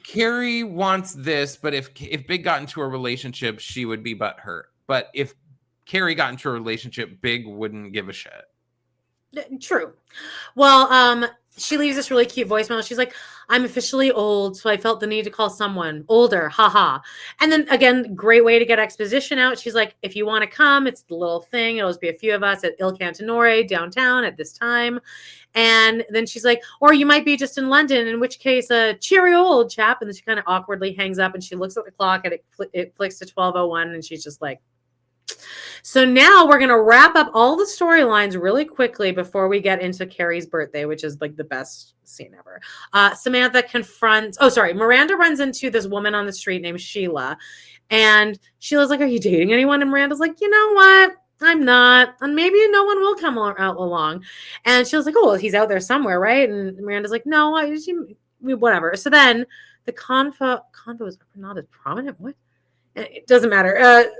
Carrie wants this, but if Big got into a relationship, she would be butthurt. But if Carrie got into a relationship, Big wouldn't give a shit. True. Well, she leaves this really cute voicemail. She's like, I'm officially old, so I felt the need to call someone older. Haha. And then again, great way to get exposition out. She's like, if you want to come, it's the little thing. It'll just be a few of us at Il Cantinore downtown at this time. And then she's like, or you might be just in London, in which case, cheerio, old chap. And then she kind of awkwardly hangs up and she looks at the clock and it flicks to 12:01 and she's just like, so now we're going to wrap up all the storylines really quickly before we get into Carrie's birthday, which is like the best scene ever. Samantha Miranda runs into this woman on the street named Sheila. And Sheila's like, are you dating anyone? And Miranda's like, you know what? I'm not. And maybe no one will come out along. And Sheila's like, oh, well, he's out there somewhere, right? And Miranda's like, no, whatever. So then the convo is not as prominent. What? It doesn't matter.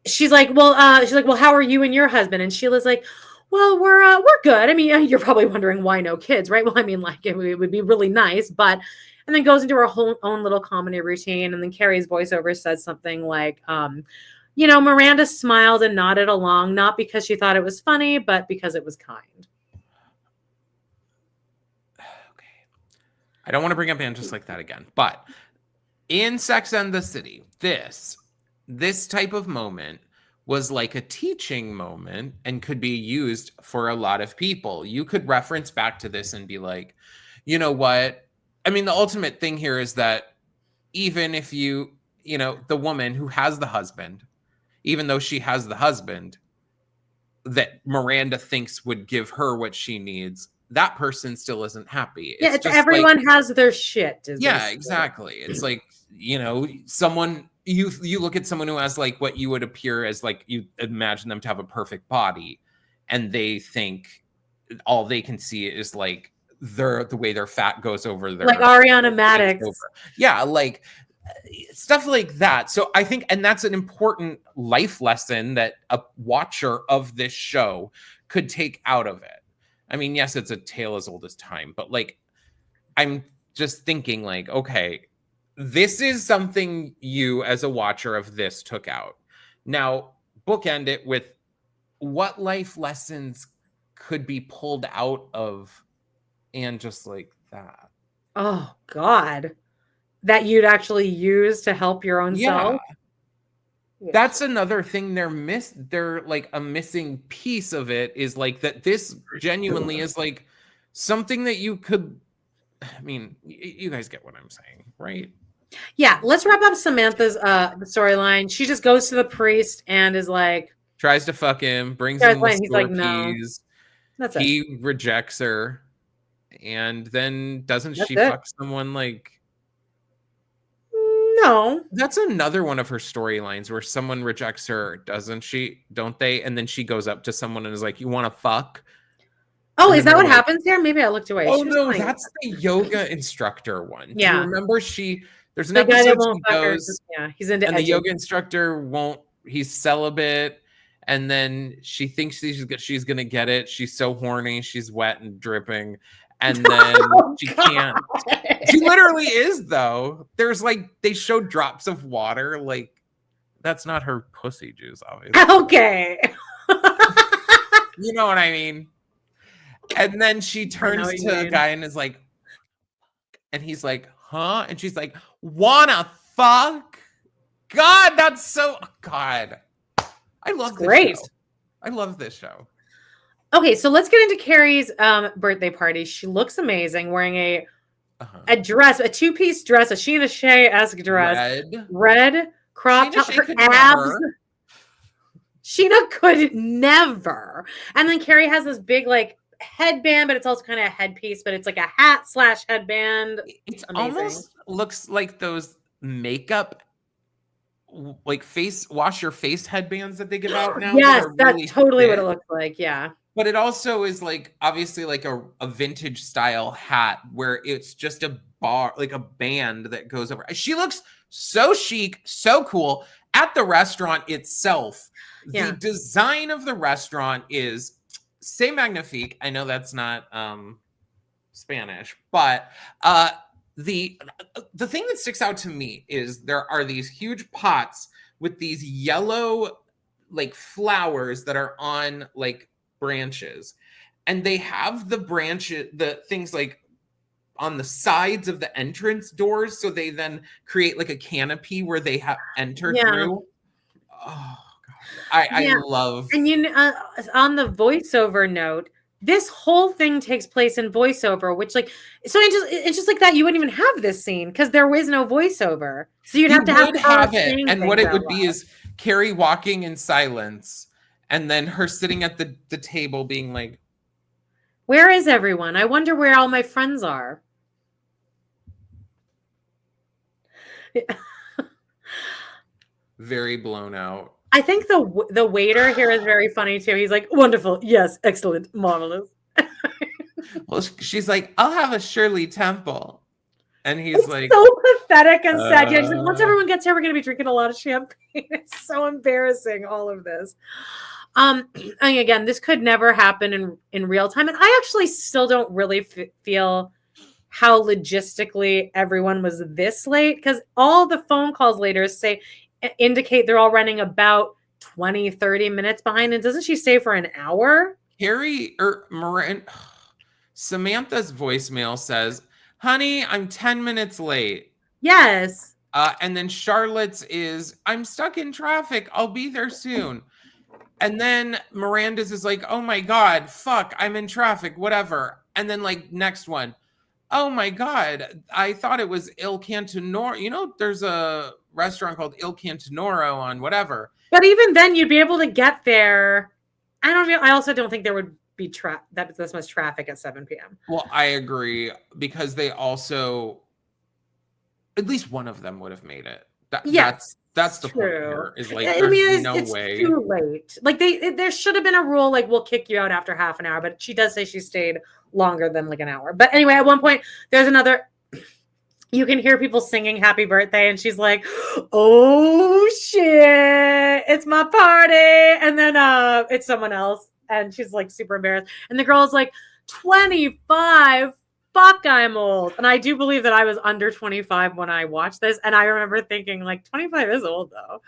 She's like, well, how are you and your husband? And Sheila's like, well, we're good. I mean, you're probably wondering why no kids, right? Well, I mean, like it would be really nice, but, and then goes into her own little comedy routine. And then Carrie's voiceover says something like, Miranda smiled and nodded along, not because she thought it was funny, but because it was kind. Okay. I don't want to bring up Anne just like that again, but in Sex and the City, this type of moment was like a teaching moment and could be used for a lot of people. You could reference back to this and be like, you know what? I mean, the ultimate thing here is that even if the woman who has the husband, even though she has the husband that Miranda thinks would give her what she needs, that person still isn't happy. It's just everyone has their shit. Yeah, exactly. It's like, someone you look at someone who has like what you would appear as like you imagine them to have a perfect body, and they think all they can see is like the way their fat goes over their, like Ariana Madix. Yeah, like stuff like that. So I think, and that's an important life lesson that a watcher of this show could take out of it. I mean, yes, it's a tale as old as time, but like I'm just thinking like, okay, this is something you as a watcher of this took out. Now, bookend it with what life lessons could be pulled out of and just like that. Oh, God. That you'd actually use to help your own self? That's another thing they're like a missing piece of it is like that this genuinely is like something that you could, I mean, you guys get what I'm saying, right? Yeah, let's wrap up Samantha's storyline. She just goes to the priest and is like, tries to fuck him, brings him the he's store like, no. keys. That's it. He rejects her. And then doesn't That's she it. fuck someone like No. that's another one of her storylines where someone rejects her, doesn't she? Don't they? And then she goes up to someone and is like, "You want to fuck?" Oh, And is then that what like, happens here? Maybe I looked away. oh She was no, funny. that's the yoga instructor one. Do you Yeah. remember there's an The guy that episode won't she fuck her. goes Yeah, he's into and the edging. yoga instructor won't, he's celibate, and then she thinks she's gonna get it. She's so horny, she's wet and dripping, and then she can't. She literally is though. There's like they showed drops of water, like that's not her pussy juice, obviously. Okay. You know what I mean? And then she turns to the guy and is like, and he's like, huh? And she's like, wanna fuck? God, that's so God. I love this great. show. I love this show. Okay, so let's get into Carrie's birthday party. She looks amazing, wearing a dress, a two-piece dress, a Sheena Shea-esque dress, red crop top. Her abs. Sheena could never. And then Carrie has this big like headband, but it's also kind of a headpiece, but it's like a hat / headband. It almost looks like those makeup, like wash your face headbands that they give out now. Yes, that's really totally what it looks like. Yeah. But it also is like obviously like a vintage style hat where it's just a bar, like a band that goes over. She looks so chic, so cool. At the restaurant itself, the design of the restaurant is c'est magnifique. I know that's not Spanish, but the thing that sticks out to me is there are these huge pots with these yellow like flowers that are on like branches, and they have the things like on the sides of the entrance doors, so they then create like a canopy where they have enter through. Oh god, I love. And on the voiceover note, this whole thing takes place in voiceover, which like so it's just like that you wouldn't even have this scene because there is no voiceover, so you'd have to have it. And what it would be is Carrie walking in silence, and then her sitting at the table being like, where is everyone? I wonder where all my friends are. Very blown out. I think the waiter here is very funny too. He's like, wonderful, yes, excellent, marvelous. Well, she's like, I'll have a Shirley Temple. And he's like, so pathetic and sad. Yeah, like, once everyone gets here, we're going to be drinking a lot of champagne. It's so embarrassing, all of this. And again, this could never happen in real time. And I actually still don't really feel how logistically everyone was this late, because all the phone calls later indicate they're all running about 20-30 minutes behind. And doesn't she stay for an hour? Carrie or Miranda, Samantha's voicemail says, honey, I'm 10 minutes late. Yes. And then Charlotte's is, I'm stuck in traffic. I'll be there soon. And then Miranda's is like, oh my God, fuck, I'm in traffic, whatever. And then like next one, oh my God, I thought it was Il Cantonoro. You know, there's a restaurant called Il Cantonoro on whatever. But even then you'd be able to get there. I also don't think there would be this much traffic at 7 p.m. Well, I agree, because they also, at least one of them would have made it. That's the point here, is like, there's no way. It's too late. Like there should have been a rule, like we'll kick you out after half an hour, but she does say she stayed longer than like an hour. But anyway, at one point there's another, you can hear people singing happy birthday, and she's like, oh shit, it's my party. And then it's someone else, and she's like super embarrassed. And the girl is like, 25, fuck, I'm old. And I do believe that I was under 25 when I watched this. And I remember thinking like 25 is old though.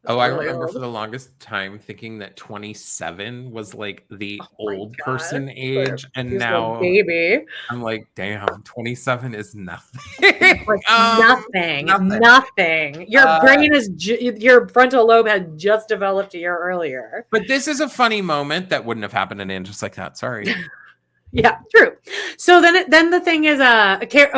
Oh, I really remember old. for the longest time thinking that 27 was like the Oh my old God. person age. And This little now baby. I'm like, damn, 27 is nothing. Like Nothing. nothing. Your Uh, brain is, your frontal lobe had just developed a year earlier. but this is a funny moment that wouldn't have happened in Anne just like that. Sorry. Yeah, true. So then the thing is,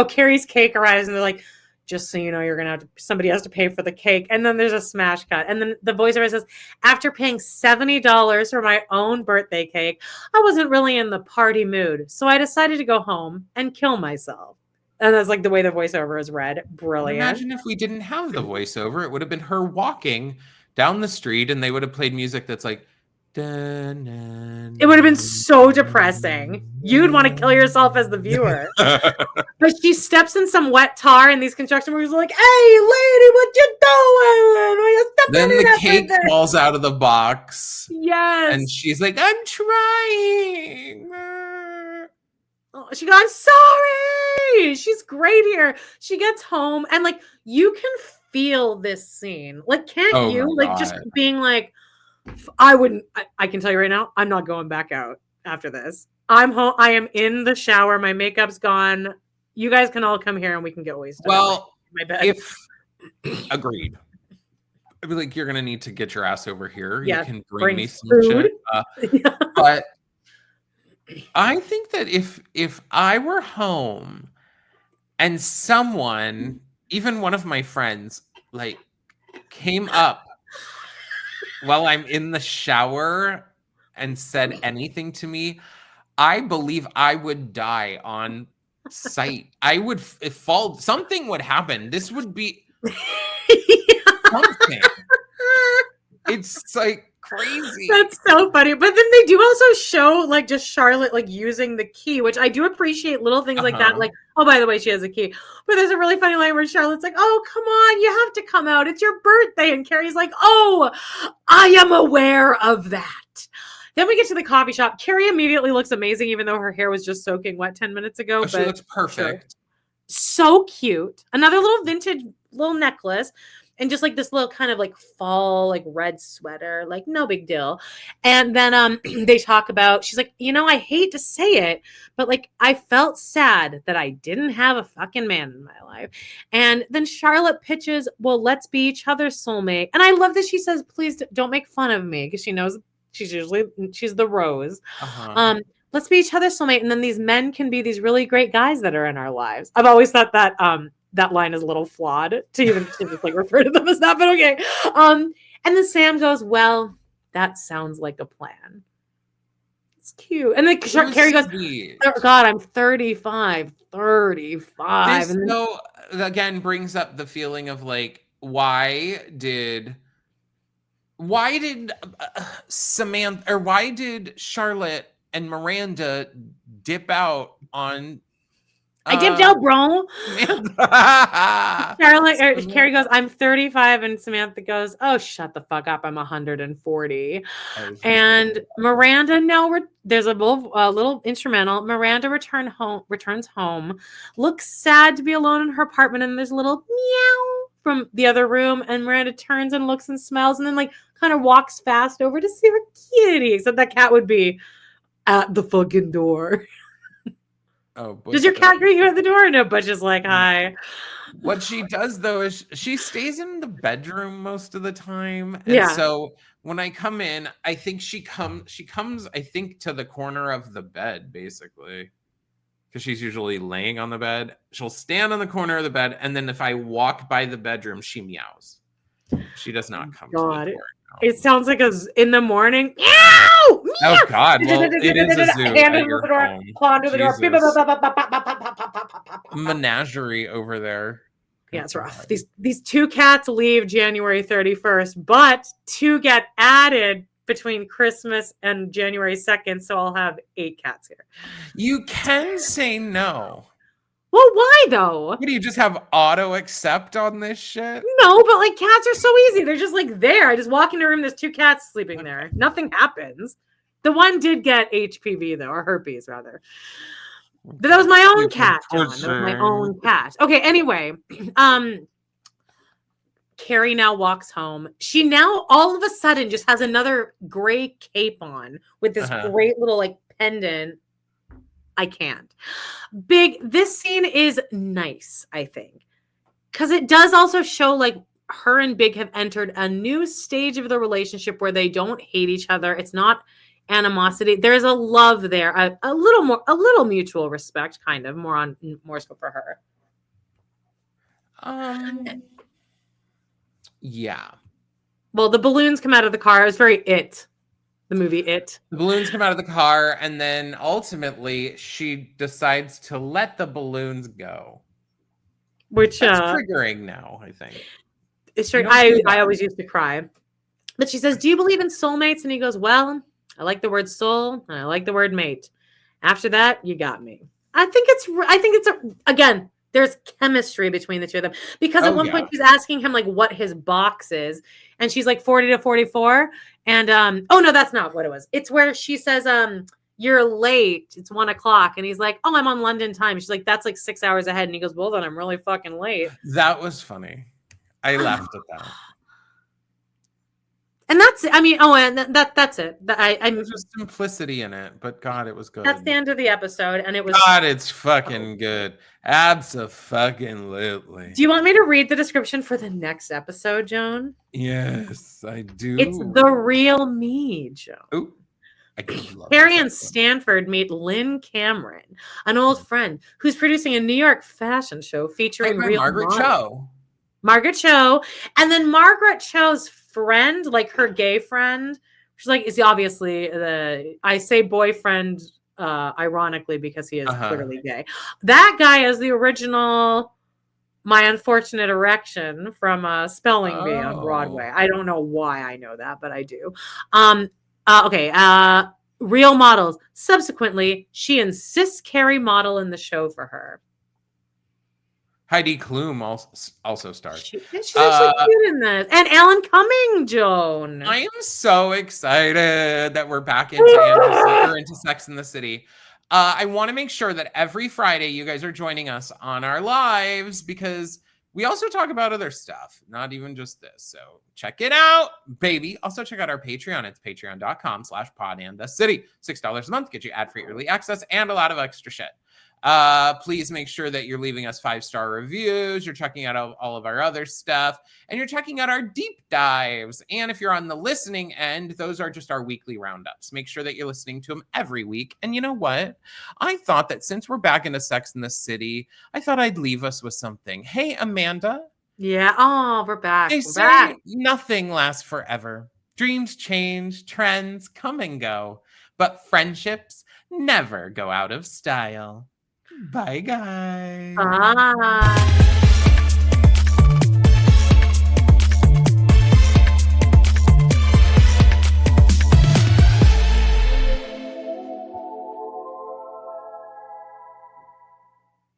Carrie's cake arrives, and they're like, just so you know, you're gonna have to, somebody has to pay for the cake. And then there's a smash cut, and then the voiceover says, after paying $70 for my own birthday cake, I wasn't really in the party mood, so I decided to go home and kill myself. And that's like the way the voiceover is read. And Brilliant. imagine if we didn't have the voiceover, it would have been her walking down the street and they would have played music that's like, dun, dun, It would have been so depressing. You'd want to kill yourself as the viewer. But she steps in some wet tar, and these construction workers are like, "Hey, lady, what you doing? Are you Then stepping in the cake everything?" falls out of the box Yes. and she's like, I'm trying. Oh, she goes, "I'm sorry." She's great here. She gets home, and like you can feel this scene. Like, can't Oh you? my Like, just God. being like, I wouldn't. I can tell you right now, I'm not going back out after this. I'm home. I am in the shower. My makeup's gone. You guys can all come here and we can get wasted. Well, my bed. if agreed. I'd be like, you're gonna need to get your ass over here. Yeah, You can bring me some food. shit. But I think that if I were home and someone, even one of my friends, like came up while I'm in the shower and said anything to me, I believe I would die on sight. I would fall. Something would happen. This would be something. It's like crazy. That's so funny. But then they do also show like just Charlotte like using the key, which I do appreciate little things like that. Like, oh, by the way, she has a key. But there's a really funny line where Charlotte's like, oh, come on, you have to come out. It's your birthday. And Carrie's like, oh, I am aware of that. Then we get to the coffee shop. Carrie immediately looks amazing, even though her hair was just soaking wet 10 minutes ago. Oh, she looks perfect. Sure. So cute. Another little vintage little necklace. And just like this little kind of like fall, like red sweater, like no big deal. And then they talk about, she's like, you know, I hate to say it, but like I felt sad that I didn't have a fucking man in my life. And then Charlotte pitches, well, let's be each other's soulmate. And I love that she says, please don't make fun of me, because she knows she's the rose. Let's be each other's soulmate. And then these men can be these really great guys that are in our lives. I've always thought that that line is a little flawed to even to just like refer to them as that, but okay. And then Sam goes, well, that sounds like a plan. It's cute. And then Carrie goes, oh, God, I'm 35. This, and so again brings up the feeling of like, why did Samantha, or why did Charlotte and Miranda dip out on I dipped out, bro. Carrie goes, I'm 35, and Samantha goes, oh, shut the fuck up. I'm 140. And Miranda, there's a little instrumental. Miranda returns home, looks sad to be alone in her apartment, and there's a little meow from the other room, and Miranda turns and looks and smells, and then like kind of walks fast over to see her kitty, except that cat would be at the fucking door. Oh, does your cat greet you at the door? No, Butch is like, hi. What she does though is she stays in the bedroom most of the time. And so when I come in, I think she comes, I think, to the corner of the bed, basically. Because she's usually laying on the bed. She'll stand on the corner of the bed, and then if I walk by the bedroom, she meows. She does not come to the door. It sounds like in the morning. Meow! Oh God! Well, it is a zoo at your home. Claw under the door. Menagerie over there. Yeah, it's rough. These two cats leave January 31st, but two get added between Christmas and January 2nd, so I'll have 8 cats here. You can say no. Well, why though? What do you just have auto accept on this shit? No, but like cats are so easy. They're just like there. I just walk in a room, there's 2 cats sleeping there. Nothing happens. The one did get HPV though, or herpes rather. But that was my own cat, John. That was my own cat. Okay, anyway. Carrie now walks home. She now all of a sudden just has another gray cape on with this great little like pendant. I can't. This scene is nice, I think. Because it does also show like her and Big have entered a new stage of the relationship where they don't hate each other. It's not animosity. There's a love there, a little mutual respect, kind of more so for her. Yeah. Well, the balloons come out of the car. It was very It, the movie It. The balloons come out of the car, and then ultimately she decides to let the balloons go. Which that's triggering now, I think. It's true. I always used to cry. But she says, "Do you believe in soulmates?" And he goes, "Well, I like the word soul, and I like the word mate. After that, you got me." I think it's again, there's chemistry between the two of them. Because at one point she's asking him like what his box is, and she's like 40 to 44. And oh no, that's not what it was. It's where she says, "You're late. It's 1:00." And he's like, "Oh, I'm on London time." She's like, "That's like 6 hours ahead." And he goes, "Well, then I'm really fucking late." That was funny. I laughed at that. And that's, I mean, and that's it. There's just simplicity in it, but God, it was good. That's the end of the episode, and it was. God, it's fucking good. Abso-fucking-lutely. Do you want me to read the description for the next episode, Joan? Yes, I do. It's the real me, Joan. Ooh. Carrie and Stanford meet Lynn Cameron, an old friend who's producing a New York fashion show featuring real Margaret Cho. Margaret Cho, and then Margaret Cho's friend, like her gay friend, she's like, is obviously I say boyfriend ironically because he is clearly gay. That guy is the original My Unfortunate Erection from Spelling Bee on Broadway. I don't know why I know that, but I do. Real models. Subsequently, she insists Carrie model in the show for her. Heidi Klum also stars. She's actually cute in this. And Alan Cumming, Joan. I am so excited that we're back into Sex in the City. I want to make sure that every Friday you guys are joining us on our lives because we also talk about other stuff, not even just this. So check it out, baby. Also check out our Patreon. It's patreon.com/podandthecity. $6 a month gets you ad-free early access and a lot of extra shit. Please make sure that you're leaving us 5-star reviews. You're checking out all of our other stuff, and you're checking out our deep dives. And if you're on the listening end, those are just our weekly roundups. Make sure that you're listening to them every week. And you know what? I thought that since we're back into Sex in the City, I thought I'd leave us with something. Hey, Amanda. Yeah. Oh, we're back. They say nothing lasts forever. Dreams change, trends come and go, but friendships never go out of style. Bye, guys. Bye.